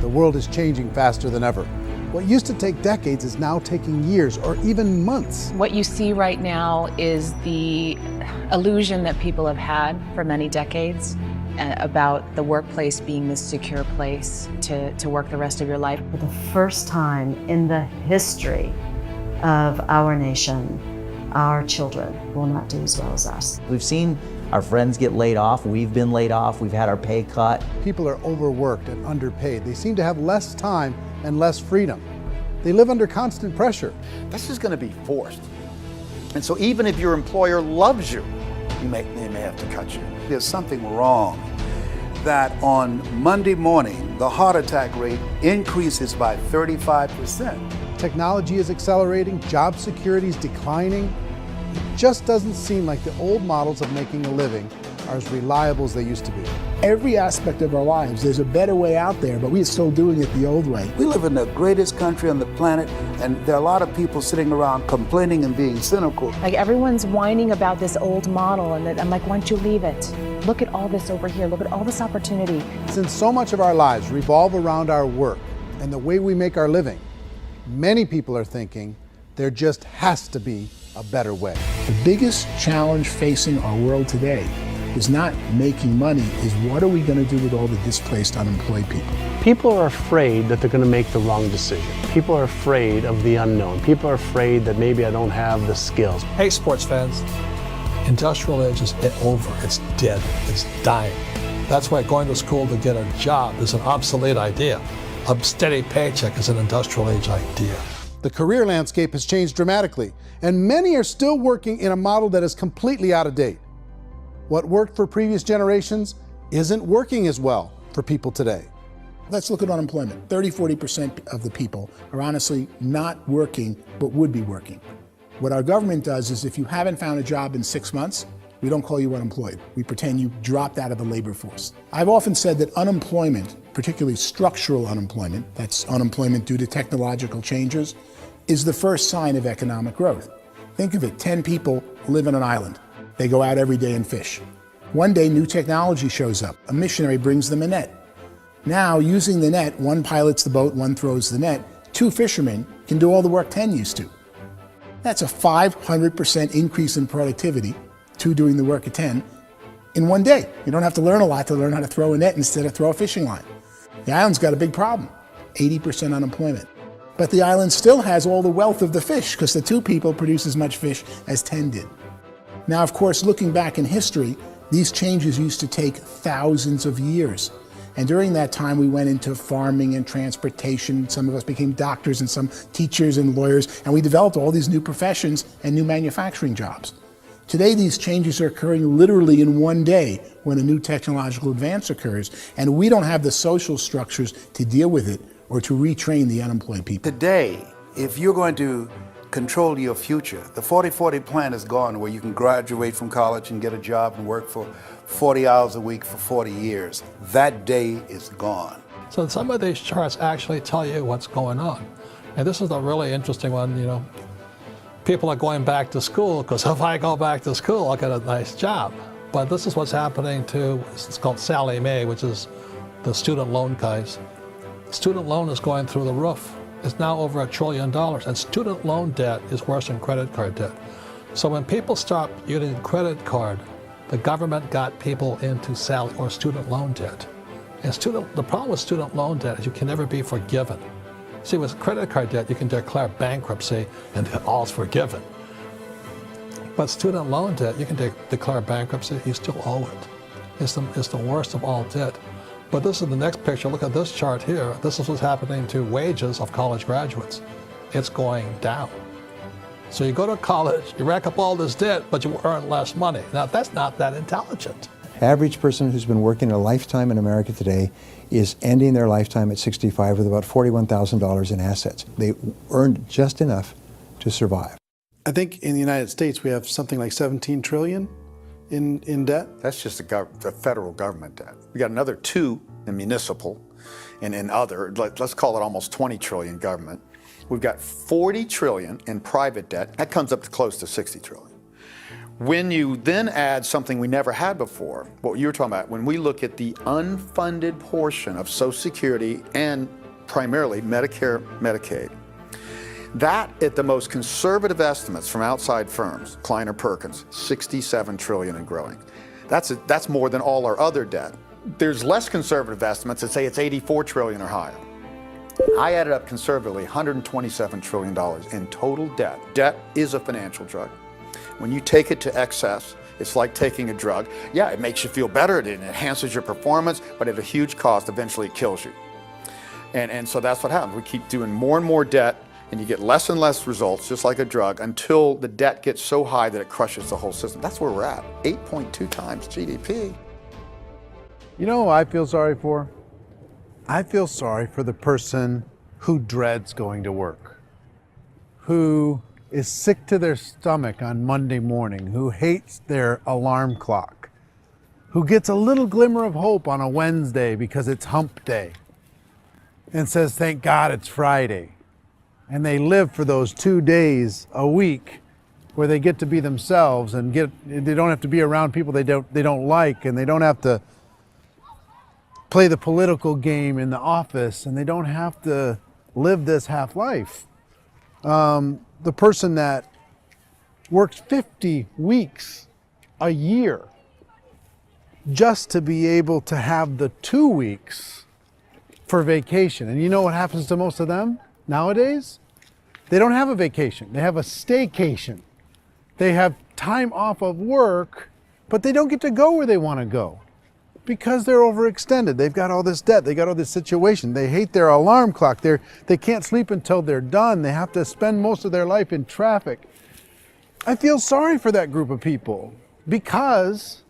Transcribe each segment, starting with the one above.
The world is changing faster than ever. What used to take decades is now taking years or even months. What you see right now is the illusion that people have had for many decades about the workplace being this secure place to work the rest of your life. For the first time in the history of our nation, our children will not do as well as us. We've seen our friends get laid off, we've been laid off, we've had our pay cut. People are overworked and underpaid. They seem to have less time and less freedom. They live under constant pressure. This is going to be forced. And so even if your employer loves you, they may have to cut you. There's something wrong that on Monday morning, the heart attack rate increases by 35%. Technology is accelerating, job security is declining. It just doesn't seem like the old models of making a living are as reliable as they used to be. Every aspect of our lives, there's a better way out there, but we're still doing it the old way. We live in the greatest country on the planet, and there are a lot of people sitting around complaining and being cynical. Like everyone's whining about this old model, and I'm like, why don't you leave it? Look at all this over here. Look at all this opportunity. Since so much of our lives revolve around our work and the way we make our living, many people are thinking there just has to be a better way. The biggest challenge facing our world today is not making money, is what are we going to do with all the displaced, unemployed people? People are afraid that they're going to make the wrong decision. People are afraid of the unknown. People are afraid that maybe I don't have the skills. Hey, sports fans, industrial age is over. It's dead. It's dying. That's why going to school to get a job is an obsolete idea. A steady paycheck is an industrial age idea. The career landscape has changed dramatically, and many are still working in a model that is completely out of date. What worked for previous generations isn't working as well for people today. Let's look at unemployment. 30–40% of the people are honestly not working, but would be working. What our government does is if you haven't found a job in 6 months, we don't call you unemployed. We pretend you dropped out of the labor force. I've often said that unemployment, particularly structural unemployment, that's unemployment due to technological changes, is the first sign of economic growth. Think of it, 10 people live on an island. They go out every day and fish. One day, new technology shows up. A missionary brings them a net. Now, using the net, one pilots the boat, one throws the net. 2 fishermen can do all the work 10 used to. That's a 500% increase in productivity, 2 doing the work of 10, in one day. You don't have to learn a lot to learn how to throw a net instead of throw a fishing line. The island's got a big problem, 80% unemployment. But the island still has all the wealth of the fish because the 2 people produce as much fish as 10 did. Now, of course, looking back in history, these changes used to take thousands of years. And during that time, we went into farming and transportation. Some of us became doctors and some teachers and lawyers, and we developed all these new professions and new manufacturing jobs. Today, these changes are occurring literally in one day when a new technological advance occurs, and we don't have the social structures to deal with it or to retrain the unemployed people. Today, if you're going to control your future, the 40-40 plan is gone, where you can graduate from college and get a job and work for 40 hours a week for 40 years. That day is gone. So some of these charts actually tell you what's going on. And this is a really interesting one, you know. People are going back to school because if I go back to school, I'll get a nice job. But this is what's happening to, it's called Sallie Mae, which is the student loan guys. Student loan is going through the roof. It's now over $1 trillion, and student loan debt is worse than credit card debt. So when people stopped using credit card, the government got people into student loan debt. And the problem with student loan debt is you can never be forgiven. See, with credit card debt, you can declare bankruptcy and all's forgiven. But student loan debt, you can declare bankruptcy, you still owe it. It's the worst of all debt. But this is the next picture. Look at this chart here. This is what's happening to wages of college graduates. It's going down. So you go to college, you rack up all this debt, but you earn less money. Now, that's not that intelligent. Average person who's been working a lifetime in America today is ending their lifetime at 65 with about $41,000 in assets. They earned just enough to survive. I think in the United States, we have something like 17 trillion in debt. That's just the federal government debt. We got another 2 in municipal and in other, let's call it almost 20 trillion government. We've got 40 trillion in private debt. That comes up to close to 60 trillion. When you then add something we never had before, what you were talking about, when we look at the unfunded portion of Social Security and primarily Medicare, Medicaid, that at the most conservative estimates from outside firms, Kleiner Perkins, 67 trillion and growing. That's more than all our other debt. There's less conservative estimates that say it's 84 trillion or higher. I added up conservatively $127 trillion in total debt. Debt is a financial drug. When you take it to excess, it's like taking a drug. Yeah, it makes you feel better, it enhances your performance, but at a huge cost, eventually it kills you. And so that's what happens. We keep doing more and more debt, and you get less and less results, just like a drug, until the debt gets so high that it crushes the whole system. That's where we're at, 8.2 times GDP. You know who I feel sorry for? I feel sorry for the person who dreads going to work, who is sick to their stomach on Monday morning, who hates their alarm clock, who gets a little glimmer of hope on a Wednesday because it's hump day and says, thank God it's Friday. And they live for those 2 days a week where they get to be themselves and they don't have to be around people they don't like, and they don't have to play the political game in the office, and they don't have to live this half life. The person that works 50 weeks a year just to be able to have the 2 weeks for vacation. And you know what happens to most of them nowadays? They don't have a vacation. They have a staycation. They have time off of work, but they don't get to go where they want to go because they're overextended. They've got all this debt. They got all this situation. They hate their alarm clock. They can't sleep until they're done. They have to spend most of their life in traffic. I feel sorry for that group of people because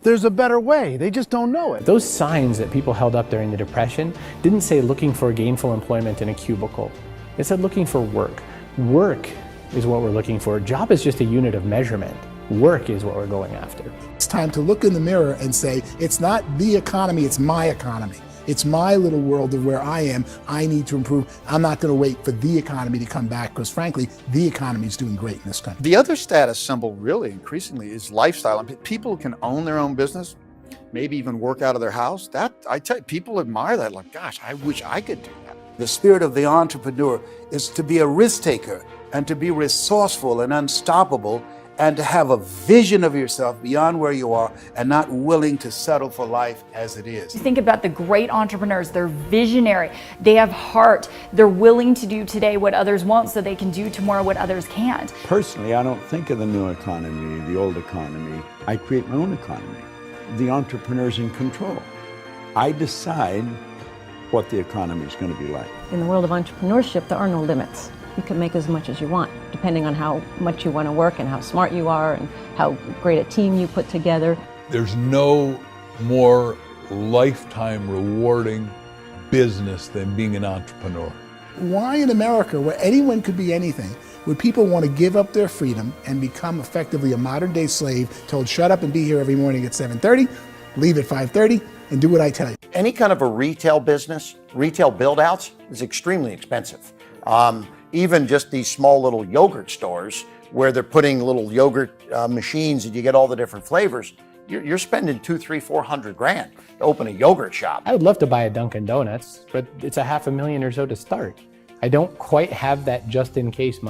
there's a better way. They just don't know it. Those signs that people held up during the Depression didn't say looking for gainful employment in a cubicle. It said looking for work. Work is what we're looking for. Job is just a unit of measurement. Work is what we're going after. It's time to look in the mirror and say, it's not the economy, it's my economy. It's my little world of where I am. I need to improve. I'm not going to wait for the economy to come back because, frankly, the economy is doing great in this country. The other status symbol really increasingly is lifestyle. I mean, people can own their own business, maybe even work out of their house. That, I tell you, people admire that. Like, gosh, I wish I could do that. The spirit of the entrepreneur is to be a risk taker and to be resourceful and unstoppable and to have a vision of yourself beyond where you are and not willing to settle for life as it is. Think about the great entrepreneurs. They're visionary. They have heart. They're willing to do today what others won't so they can do tomorrow what others can't. Personally, I don't think of the new economy, the old economy. I create my own economy. The entrepreneur's in control. I decide what the economy is going to be like. In the world of entrepreneurship, there are no limits. You can make as much as you want, depending on how much you want to work and how smart you are and how great a team you put together. There's no more lifetime rewarding business than being an entrepreneur. Why in America, where anyone could be anything, would people want to give up their freedom and become effectively a modern-day slave, told shut up and be here every morning at 7:30, leave at 5:30, and do what I tell you? Any kind of a retail business, retail build-outs, is extremely expensive. Even just these small little yogurt stores where they're putting little yogurt machines and you get all the different flavors, you're spending $200,000, $300,000, $400,000 to open a yogurt shop. I would love to buy a Dunkin' Donuts, but it's $500,000 or so to start. I don't quite have that just in case money.